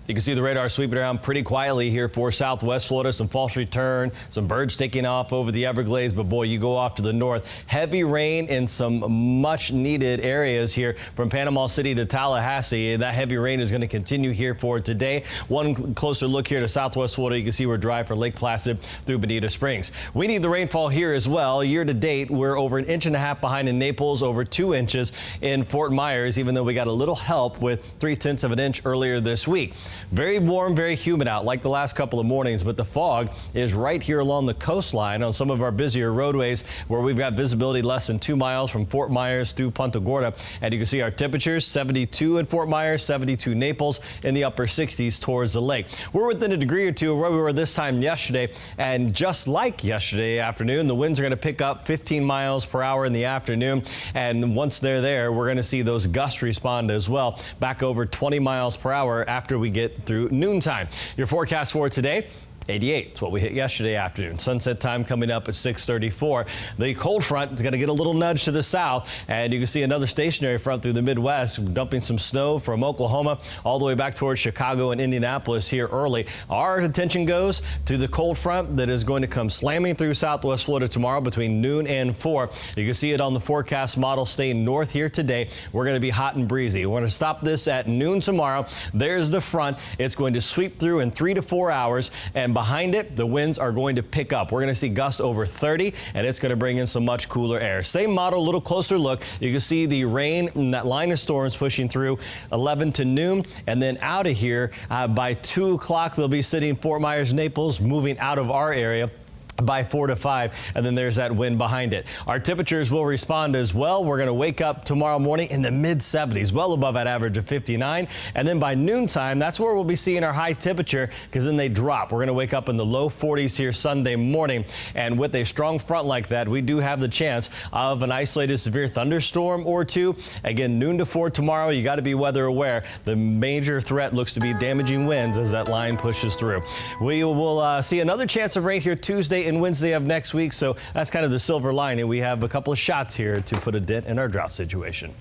You can see the radar sweeping around pretty quietly here for southwest Florida. Some false return, some birds taking off over the Everglades. But boy, you go off to the north. Heavy rain in some much needed areas here from Panama City to Tallahassee. That heavy rain is going to continue here for today. One closer look here to southwest Florida. You can see we're dry for Lake Placid through Bonita Springs. We need the rainfall here as well. Year to date, we're over 1.5 inches behind in Naples, over 2 inches in Fort Myers, even though we got a little help with 0.3 of an inch earlier this week. Very warm, very humid out like the last couple of mornings, but the fog is right here along the coastline on some of our busier roadways where we've got visibility less than 2 miles from Fort Myers to Punta Gorda. And you can see our temperatures 72 in Fort Myers, 72 Naples, in the upper 60s towards the lake. We're within a degree or two of where we were this time yesterday. And just like yesterday afternoon, the winds are going to pick up 15 miles per hour in the afternoon. And once they're there, we're going to see those gusts respond as well, back over 20 miles per hour after we get through noontime. Your forecast for today: 88. It's what we hit yesterday afternoon. Sunset time coming up at 6:34. The cold front is going to get a little nudge to the south, and you can see another stationary front through the Midwest, dumping some snow from Oklahoma all the way back towards Chicago and Indianapolis here early. Our attention goes to the cold front that is going to come slamming through southwest Florida tomorrow between noon and 4. You can see it on the forecast model staying north here today. We're going to be hot and breezy. We're going to stop this at noon tomorrow. There's the front. It's going to sweep through in 3 to 4 hours, and behind it, the winds are going to pick up. We're going to see gusts over 30, and it's going to bring in some much cooler air. Same model, a little closer look. You can see the rain and that line of storms pushing through 11 to noon, and then out of here by 2 o'clock, they'll be sitting Fort Myers, Naples, moving out of our area by 4 to 5, and then there's that wind behind it. Our temperatures will respond as well. We're going to wake up tomorrow morning in the mid-70s, well above that average of 59, and then by noontime, that's where we'll be seeing our high temperature, because then they drop. We're going to wake up in the low 40s here Sunday morning, and with a strong front like that, we do have the chance of an isolated severe thunderstorm or two. Again, noon to 4 tomorrow. You got to be weather aware. The major threat looks to be damaging winds as that line pushes through. We will see another chance of rain here Tuesday and Wednesday of next week, so that's kind of the silver lining. We have a couple of shots here to put a dent in our drought situation.